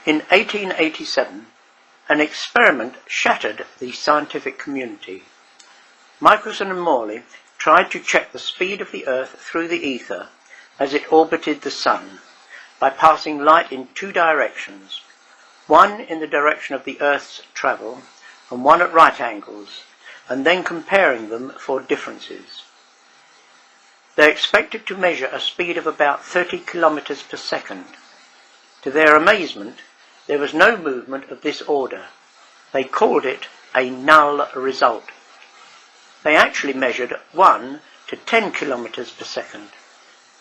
In 1887, an experiment shattered the scientific community. Michelson and Morley tried to check the speed of the Earth through the ether as it orbited the Sun by passing light in two directions, one in the direction of the Earth's travel and one at right angles, and then comparing them for differences. They expected to measure a speed of about 30 kilometers per second. To their amazement, there was no movement of this order. They called it a null result. They actually measured 1 to 10 kilometers per second,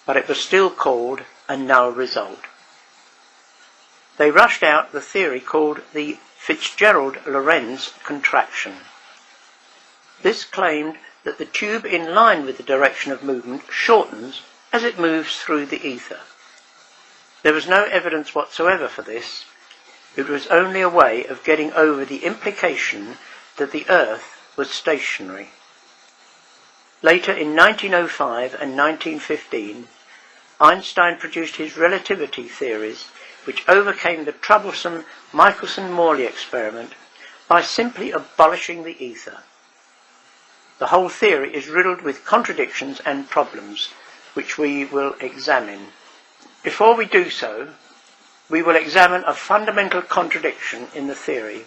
but it was still called a null result. They rushed out the theory called the Fitzgerald-Lorentz contraction. This claimed that the tube in line with the direction of movement shortens as it moves through the ether. There was no evidence whatsoever for this. It was only a way of getting over the implication that the Earth was stationary. Later, in 1905 and 1915, Einstein produced his relativity theories, which overcame the troublesome Michelson-Morley experiment by simply abolishing the ether. The whole theory is riddled with contradictions and problems, which we will examine. Before we do so, we will examine a fundamental contradiction in the theory,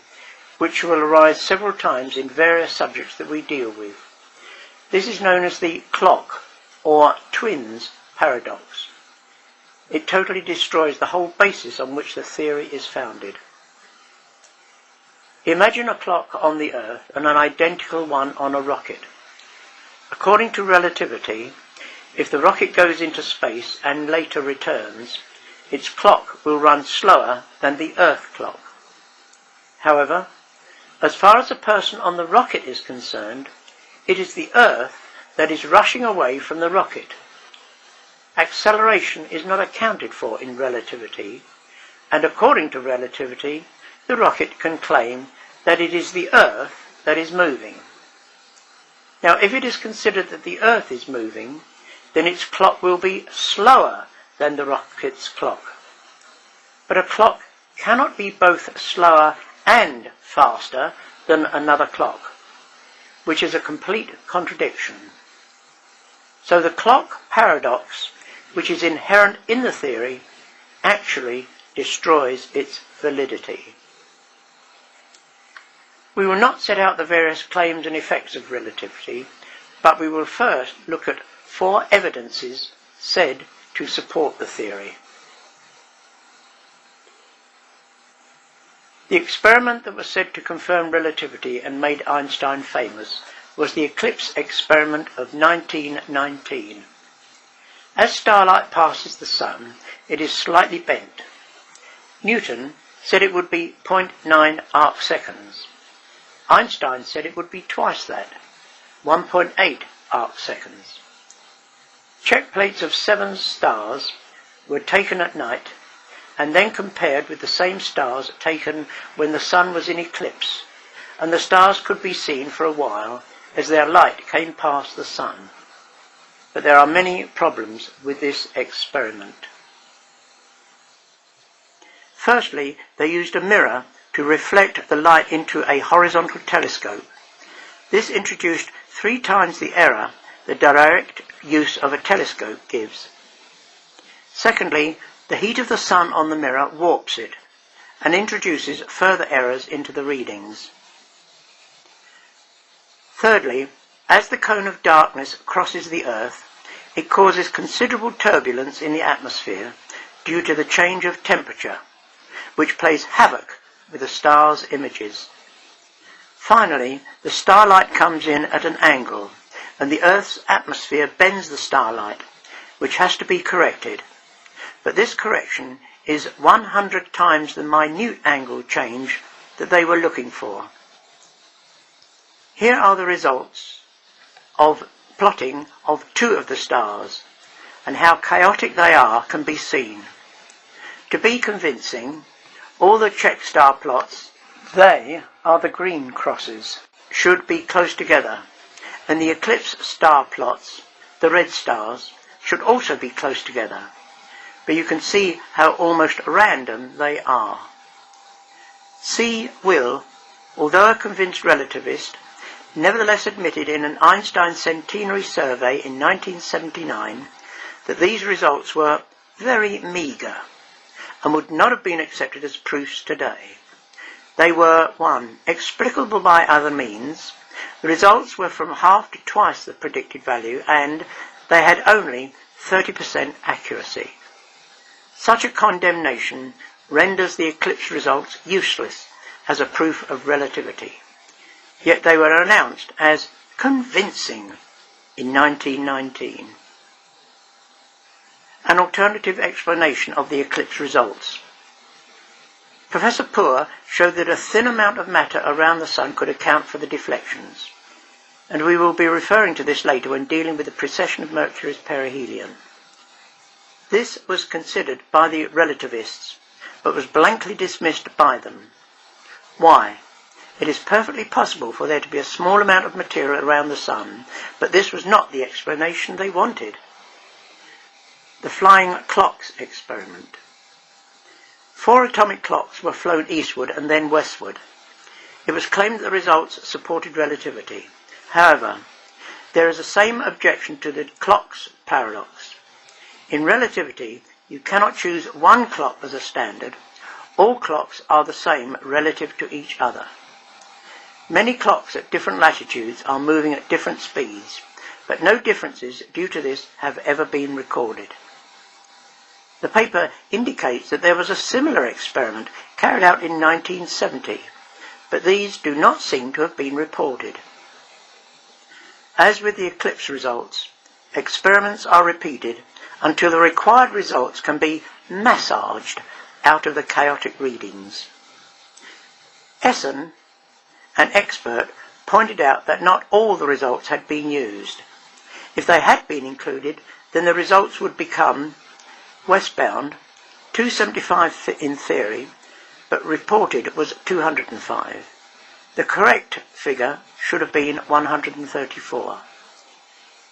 which will arise several times in various subjects that we deal with. This is known as the clock or twins paradox. It totally destroys the whole basis on which the theory is founded. Imagine a clock on the Earth and an identical one on a rocket. According to relativity, if the rocket goes into space and later returns, its clock will run slower than the Earth clock. However, as far as the person on the rocket is concerned, it is the Earth that is rushing away from the rocket. Acceleration is not accounted for in relativity, and according to relativity, the rocket can claim that it is the Earth that is moving. Now, if it is considered that the Earth is moving, then its clock will be slower than the rocket's clock. But a clock cannot be both slower and faster than another clock, which is a complete contradiction. So the clock paradox, which is inherent in the theory, actually destroys its validity. We will not set out the various claims and effects of relativity, but we will first look at 4 evidences said to support the theory. The experiment that was said to confirm relativity and made Einstein famous was the eclipse experiment of 1919. As starlight passes the Sun, it is slightly bent. Newton said it would be 0.9 arc seconds. Einstein said it would be twice that, 1.8 arc seconds. Check plates of 7 stars were taken at night and then compared with the same stars taken when the Sun was in eclipse, and the stars could be seen for a while as their light came past the Sun. But there are many problems with this experiment. Firstly, they used a mirror to reflect the light into a horizontal telescope. This introduced 3 times the error the direct use of a telescope gives. Secondly, the heat of the Sun on the mirror warps it and introduces further errors into the readings. Thirdly, as the cone of darkness crosses the Earth, it causes considerable turbulence in the atmosphere due to the change of temperature, which plays havoc with the star's images. Finally, the starlight comes in at an angle, and the Earth's atmosphere bends the starlight, which has to be corrected. But this correction is 100 times the minute angle change that they were looking for. Here are the results of plotting of 2 of the stars, and how chaotic they are can be seen. To be convincing, all the check star plots, they are the green crosses, should be close together, and the eclipse star plots, the red stars, should also be close together. But you can see how almost random they are. C. Will, although a convinced relativist, nevertheless admitted in an Einstein centenary survey in 1979 that these results were very meagre and would not have been accepted as proofs today. They were 1. Explicable by other means. The results were from half to twice the predicted value, and they had only 30% accuracy. Such a condemnation renders the eclipse results useless as a proof of relativity. Yet they were announced as convincing in 1919. An alternative explanation of the eclipse results. Professor Poor showed that a thin amount of matter around the Sun could account for the deflections, and we will be referring to this later when dealing with the precession of Mercury's perihelion. This was considered by the relativists, but was blankly dismissed by them. Why? It is perfectly possible for there to be a small amount of material around the Sun, but this was not the explanation they wanted. The flying clocks experiment. 4 atomic clocks were flown eastward and then westward. It was claimed that the results supported relativity. However, there is the same objection to the clock's paradox. In relativity, you cannot choose one clock as a standard. All clocks are the same relative to each other. Many clocks at different latitudes are moving at different speeds, but no differences due to this have ever been recorded. The paper indicates that there was a similar experiment carried out in 1970, but these do not seem to have been reported. As with the eclipse results, experiments are repeated until the required results can be massaged out of the chaotic readings. Essen, an expert, pointed out that not all the results had been used. If they had been included, then the results would become westbound 275 in theory, but reported was 205. The correct figure should have been 134,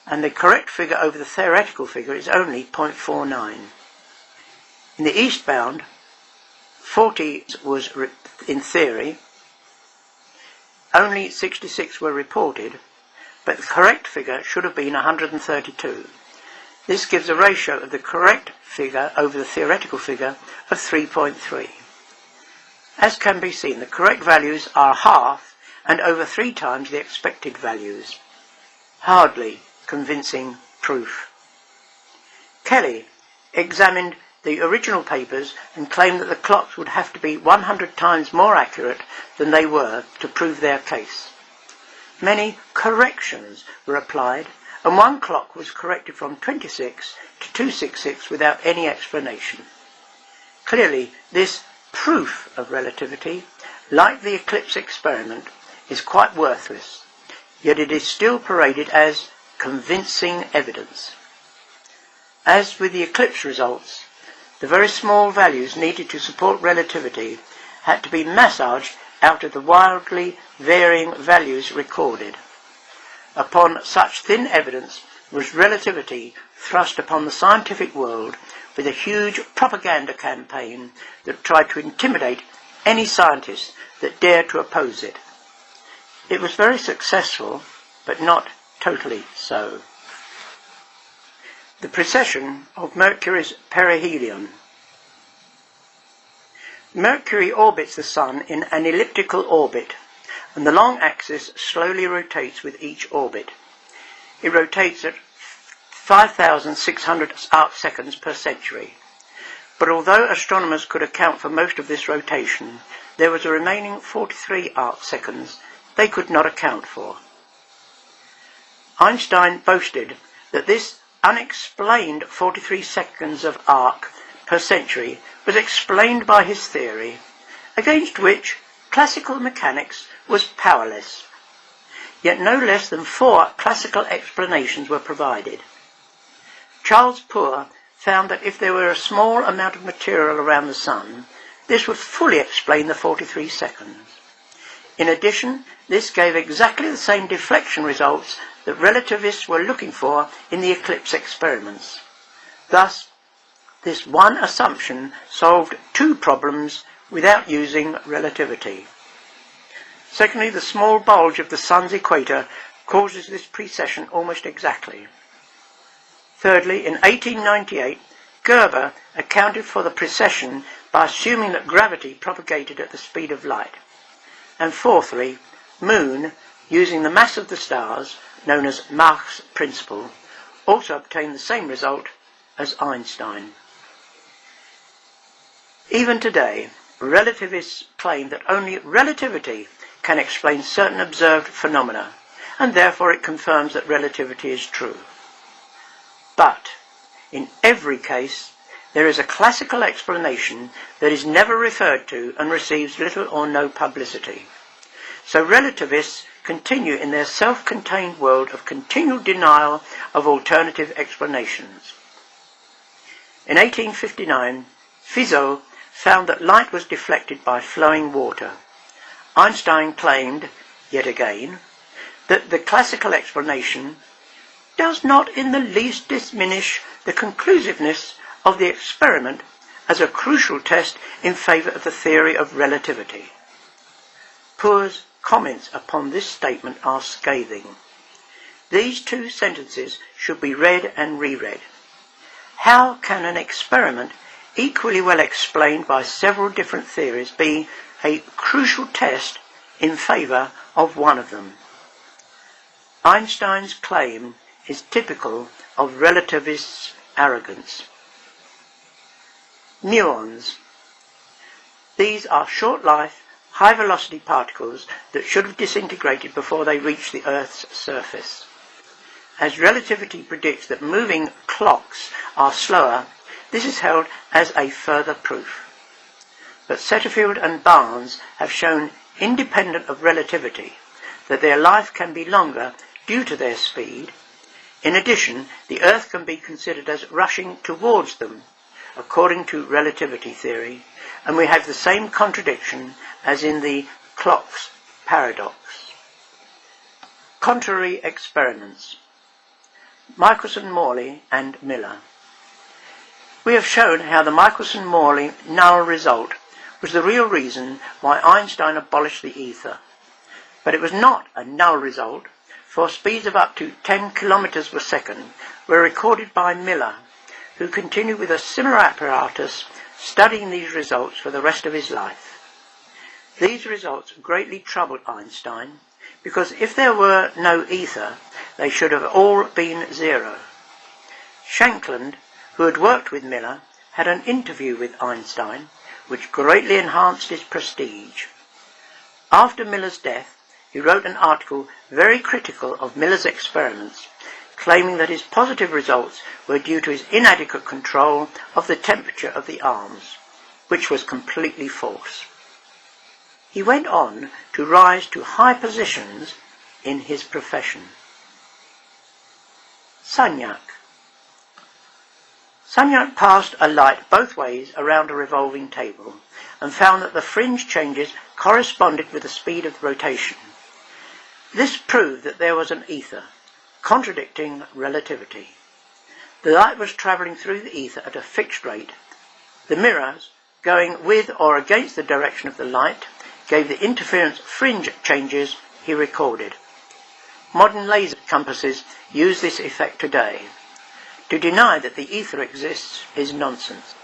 and the correct figure over the theoretical figure is only 0.49. In the eastbound, 40 was in theory, only 66 were reported, but the correct figure should have been 132. This gives a ratio of the correct figure over the theoretical figure of 3.3. As can be seen, the correct values are half and over 3 times the expected values. Hardly convincing proof. Kelly examined the original papers and claimed that the clocks would have to be 100 times more accurate than they were to prove their case. Many corrections were applied, and one clock was corrected from 26 to 266 without any explanation. Clearly, this proof of relativity, like the eclipse experiment, is quite worthless, yet it is still paraded as convincing evidence. As with the eclipse results, the very small values needed to support relativity had to be massaged out of the wildly varying values recorded. Upon such thin evidence was relativity thrust upon the scientific world with a huge propaganda campaign that tried to intimidate any scientist that dared to oppose it. It was very successful, but not totally so. The precession of Mercury's perihelion. Mercury orbits the Sun in an elliptical orbit, and the long axis slowly rotates with each orbit. It rotates at 5,600 arc-seconds per century. But although astronomers could account for most of this rotation, there was a remaining 43 arc-seconds they could not account for. Einstein boasted that this unexplained 43 seconds of arc per century was explained by his theory, against which classical mechanics was powerless. Yet no less than 4 classical explanations were provided. Charles Poor found that if there were a small amount of material around the Sun, this would fully explain the 43 seconds. In addition, this gave exactly the same deflection results that relativists were looking for in the eclipse experiments. Thus, this one assumption solved 2 problems without using relativity. Secondly, the small bulge of the sun's equator causes this precession almost exactly. Thirdly, in 1898, Gerber accounted for the precession by assuming that gravity propagated at the speed of light. And fourthly, Moon, using the mass of the stars, known as Mach's principle, also obtained the same result as Einstein. Even today, relativists claim that only relativity can explain certain observed phenomena, and therefore it confirms that relativity is true. But, in every case, there is a classical explanation that is never referred to and receives little or no publicity. So relativists continue in their self-contained world of continual denial of alternative explanations. In 1859, Fizeau found that light was deflected by flowing water. Einstein claimed, yet again, that the classical explanation does not in the least diminish the conclusiveness of the experiment as a crucial test in favour of the theory of relativity. Poor's comments upon this statement are scathing. These two sentences should be read and reread. How can an experiment equally well explained by several different theories be a crucial test in favour of one of them? Einstein's claim is typical of relativists' arrogance. Muons. These are short-life, high-velocity particles that should have disintegrated before they reach the Earth's surface. As relativity predicts that moving clocks are slower, this is held as a further proof. But Setterfield and Barnes have shown, independent of relativity, that their life can be longer due to their speed. In addition, the Earth can be considered as rushing towards them, according to relativity theory, and we have the same contradiction as in the clock's paradox. Contrary experiments. Michelson-Morley and Miller. We have shown how the Michelson-Morley null result was the real reason why Einstein abolished the ether. But it was not a null result, for speeds of up to 10 kilometers per second were recorded by Miller, who continued with a similar apparatus, studying these results for the rest of his life. These results greatly troubled Einstein, because if there were no ether, they should have all been zero. Shankland, who had worked with Miller, had an interview with Einstein, which greatly enhanced his prestige. After Miller's death, he wrote an article very critical of Miller's experiments, claiming that his positive results were due to his inadequate control of the temperature of the arms, which was completely false. He went on to rise to high positions in his profession. Sagnac. Sagnac passed a light both ways around a revolving table and found that the fringe changes corresponded with the speed of rotation. This proved that there was an ether, contradicting relativity. The light was travelling through the ether at a fixed rate. The mirrors, going with or against the direction of the light, gave the interference fringe changes he recorded. Modern laser compasses use this effect today. To deny that the ether exists is nonsense.